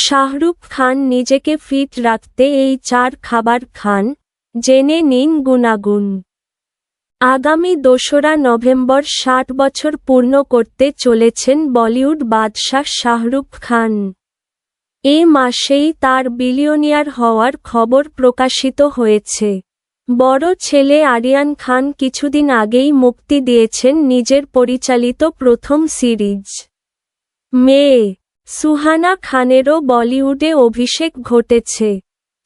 শাহরুখ খান নিজেকে ফিট রাখতে এই 4 খাবার খান, জেনে নিন গুণাগুণ। আগামী 2রা নভেম্বর 60 বছর পূর্ণ করতে চলেছেন বলিউড বাদশাহ শাহরুখ খান। এ মাসেই তার বিলিয়নিয়ার হওয়ার খবর প্রকাশিত হয়েছে। বড় ছেলে আরিয়ান খান কিছুদিন আগেই মুক্তি দিয়েছেন নিজের পরিচালিত প্রথম সিরিজ। মেয়ে সুহানা খানেরও বলিউডে অভিষেক ঘটেছে।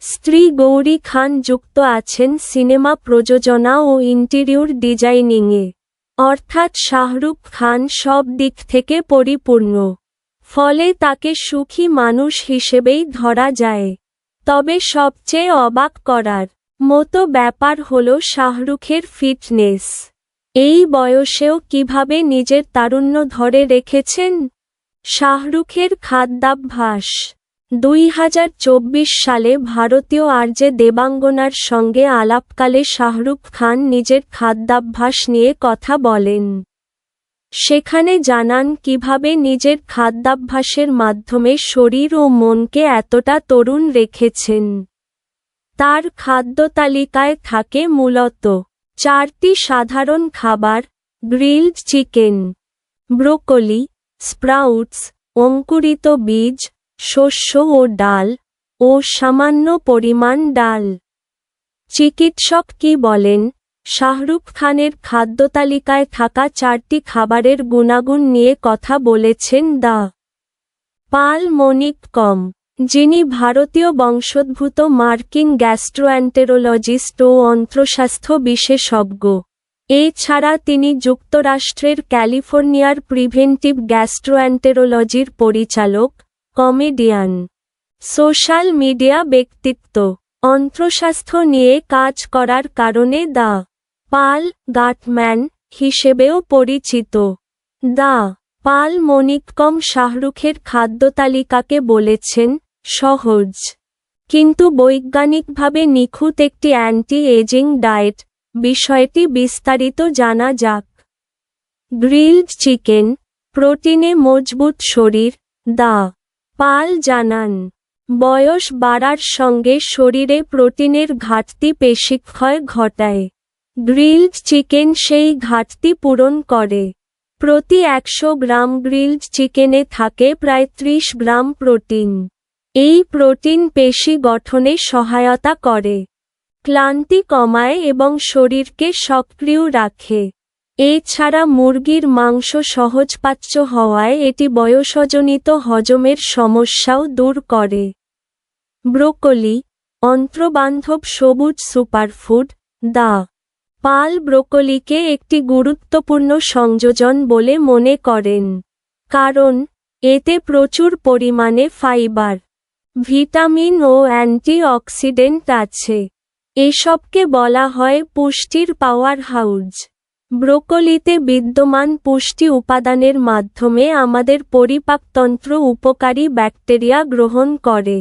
স্ত্রী গৌরী খান যুক্ত আছেন সিনেমা প্রযোজনা ও ইন্টেরিয়র ডিজাইনিংয়ে। অর্থাৎ শাহরুখ খান সব দিক থেকে পরিপূর্ণ। ফলে তাকে সুখী মানুষ হিসেবেই ধরা যায়। তবে সবচেয়ে অবাক করার মতো ব্যাপার হলো শাহরুখের ফিটনেস। এই বয়সেও কিভাবে নিজের তারুণ্য ধরে রেখেছেন। শাহরুখের খাদ্যাভ্যাস। 2024 সালে ভারতীয় আরজে দেবাঙ্গনার সঙ্গে আলাপকালে শাহরুখ খান নিজের খাদ্যাভ্যাস নিয়ে কথা বলেন। সেখানে জানান কিভাবে নিজের খাদ্যাভ্যাসের মাধ্যমে শরীর ও মনকে এতটা তরুণ রেখেছেন। তার খাদ্যতালিকায় থাকে মূলত 4টি সাধারণ খাবার: গ্রিলড চিকেন, ব্রোকলি, স্প্রাউটস, অঙ্কুরিত বীজ, শস্য ও ডাল, ও সামান্য পরিমাণ ডাল। চিকিৎসক কি বলেন? শাহরুখ খানের খাদ্যতালিকায় থাকা 4টি খাবারের গুণাগুণ নিয়ে কথা বলেছেন দ্য পালমোনিক.com, যিনি ভারতীয় বংশোদ্ভূত মার্কিন গ্যাস্ট্রোএন্টেরোলজিস্ট ও অন্ত্রস্বাস্থ্য বিশেষজ্ঞ। এছাড়া তিনি যুক্তরাষ্ট্রের ক্যালিফোর্নিয়ার প্রিভেন্টিভ গ্যাস্ট্রোএন্টেরোলজির পরিচালক, কমেডিয়ান, সোশ্যাল মিডিয়া ব্যক্তিত্ব। অন্ত্রস্বাস্থ্য নিয়ে কাজ করার কারণে দ্য পাল গাটম্যান হিসেবেও পরিচিত। দ্য পালমোনিক.com শাহরুখের খাদ্যতালিকাকে বলেছেন, সহজ কিন্তু বৈজ্ঞানিকভাবে নিখুঁত একটি অ্যান্টি এজিং ডায়েট। বিষয়টি বিস্তারিত জানা যাক। গ্রিলড চিকেন, প্রোটিনে মজবুত শরীর। দ্য পাল জানান, বয়স বাড়ার সঙ্গে শরীরে প্রোটিনের ঘাটতি পেশিক্ষয় ঘটায়। গ্রিলড চিকেন সেই ঘাটতি পূরণ করে। প্রতি 100 গ্রাম গ্রিলড চিকেনে থাকে প্রায় 30 গ্রাম প্রোটিন। এই প্রোটিন পেশি গঠনে সহায়তা করে, ক্লান্তি কমায় এবং শরীরকে সক্রিয় রাখে। এছাড়া মুরগির মাংস সহজপাচ্য হওয়ায় এটি বয়সজনিত হজমের সমস্যাও দূর করে। ব্রোকলি, অন্ত্রবান্ধব সবুজ সুপারফুড। দ্য পাল ব্রোকলিকে একটি গুরুত্বপূর্ণ সংযোজন বলে মনে করেন, কারণ এতে প্রচুর পরিমাণে ফাইবার, ভিটামিন ও অ্যান্টিঅক্সিডেন্ট আছে। এসবকে বলা হয় পুষ্টির পাওয়ার হাউস। ব্রোকলিতে বিদ্যমান পুষ্টি উপাদানের মাধ্যমে আমাদের পরিপাকতন্ত্র উপকারী ব্যাকটেরিয়া গ্রহণ করে,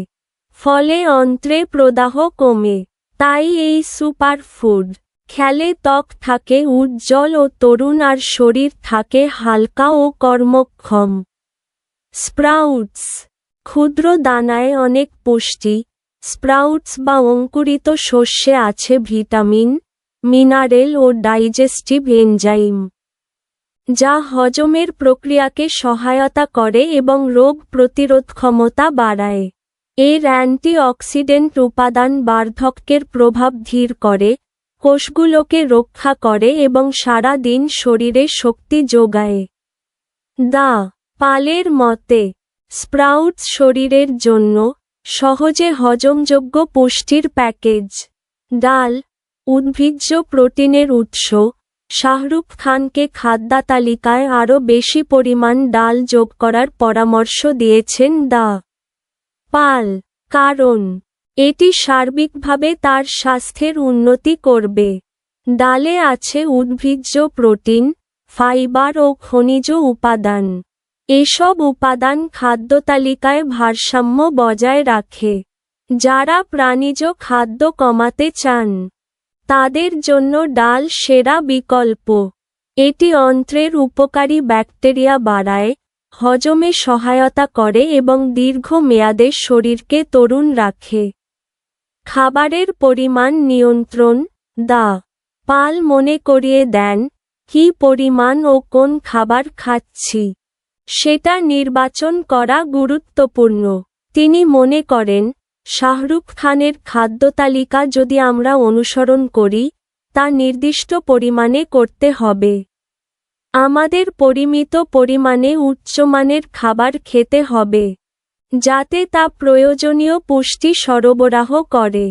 ফলে অন্ত্রে প্রদাহ কমে। তাই এই সুপারফুড খেলে ত্বক থাকে উজ্জ্বল ও তরুণ আর শরীর থাকে হালকা ও কর্মক্ষম। স্প্রাউটস, ক্ষুদ্র দানায় অনেক পুষ্টি। স্প্রাউটস বা অঙ্কুরিত শস্যে আছে ভিটামিন, মিনারেল ও ডাইজেস্টিভ এনজাইম, যা হজমের প্রক্রিয়াকে সহায়তা করে এবং রোগ প্রতিরোধ ক্ষমতা বাড়ায়। এর অ্যান্টিঅক্সিডেন্ট উপাদান বার্ধক্যের প্রভাব ধীর করে, কোষগুলোকে রক্ষা করে এবং সারা দিন শরীরে শক্তি যোগায়। দ্য পালের মতে, স্প্রাউটস শরীরের জন্য সহজে হজমযোগ্য পুষ্টির প্যাকেজ। ডাল, উদ্ভিজ্জ প্রোটিনের উৎস। শাহরুখ খানকে খাদ্যতালিকায় আরও বেশি পরিমাণ ডাল যোগ করার পরামর্শ দিয়েছেন দ্য পাল, কারণ এটি সার্বিকভাবে তার স্বাস্থ্যের উন্নতি করবে। ডালে আছে উদ্ভিজ্জ প্রোটিন, ফাইবার ও খনিজ উপাদান। এসব উপাদান খাদ্যতালিকায় ভারসাম্য বজায় রাখে। যারা প্রাণীজ খাদ্য কমাতে চান, তাদের জন্য ডাল সেরা বিকল্প। এটি অন্ত্রের উপকারী ব্যাকটেরিয়া বাড়ায়, হজমে সহায়তা করে এবং দীর্ঘ মেয়াদে শরীরকে তরুণ রাখে। খাবারের পরিমাণ নিয়ন্ত্রণ। দা পাল মনে করিয়ে দেন কী পরিমাণ ও কোন খাবার খাচ্ছি সেটা নির্বাচন করা গুরুত্বপূর্ণ। তিনি মনে করেন শাহরুখ খানের খাদ্যতালিকা যদি আমরা অনুসরণ করি তা নির্দিষ্ট পরিমাণে করতে হবে। আমাদের পরিমিত পরিমাণে উচ্চমানের খাবার খেতে হবে যাতে তা প্রয়োজনীয় পুষ্টি সরবরাহ করে।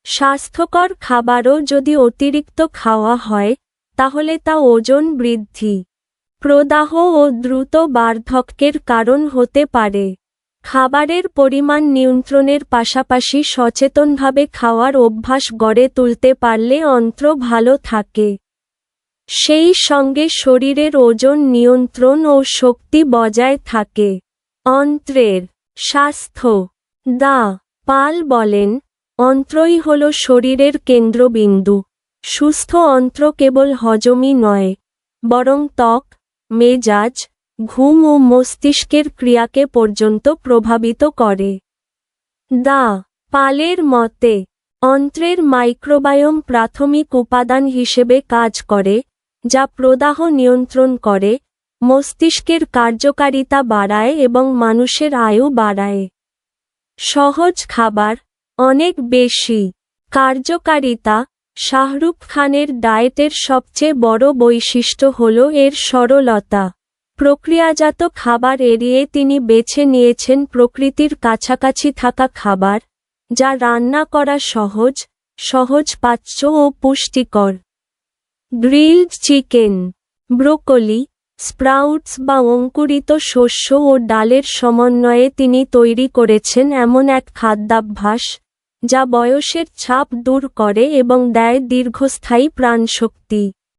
স্বাস্থ্যকর খাবারও যদি অতিরিক্ত খাওয়া হয় তাহলে তা ওজন বৃদ্ধি, প্রদাহ ও দ্রুত বার্ধক্যের কারণ হতে পারে। খাবারের পরিমাণ নিয়ন্ত্রণের পাশাপাশি সচেতনভাবে খাওয়ার অভ্যাস গড়ে তুলতে পারলে অন্ত্র ভালো থাকে। সেই সঙ্গে শরীরের ওজন নিয়ন্ত্রণ ও শক্তি বজায় থাকে। অন্ত্রের স্বাস্থ্য। দা পাল বলেন, অন্ত্রই হল শরীরের কেন্দ্রবিন্দু। সুস্থ অন্ত্র কেবল হজমই নয়, বরং ত্বক, মেজাজ, ঘুম ও মস্তিষ্কের ক্রিয়াকে পর্যন্ত প্রভাবিত করে। দা পালের মতে, অন্ত্রের মাইক্রোবায়োম প্রাথমিক উপাদান হিসেবে কাজ করে, যা প্রদাহ নিয়ন্ত্রণ করে, মস্তিষ্কের কার্যকারিতা বাড়ায় এবং মানুষের আয়ু বাড়ায়। সহজ খাবার, অনেক বেশি কার্যকারিতা। শাহরুখ খানের ডায়েটের সবচেয়ে বড় বৈশিষ্ট্য হল এর সরলতা। প্রক্রিয়াজাত খাবার এড়িয়ে তিনি বেছে নিয়েছেন প্রকৃতির কাছাকাছি থাকা খাবার, যা রান্না করা সহজ, সহজপাচ্য ও পুষ্টিকর। গ্রিলড চিকেন, ব্রোকলি, স্প্রাউটস বা অঙ্কুরিত শস্য ও ডালের সমন্বয়ে তিনি তৈরি করেছেন এমন এক খাদ্যাভ্যাস যা বয়সের ছাপ দূর করে এবং দেয় দীর্ঘস্থায়ী প্রাণশক্তি।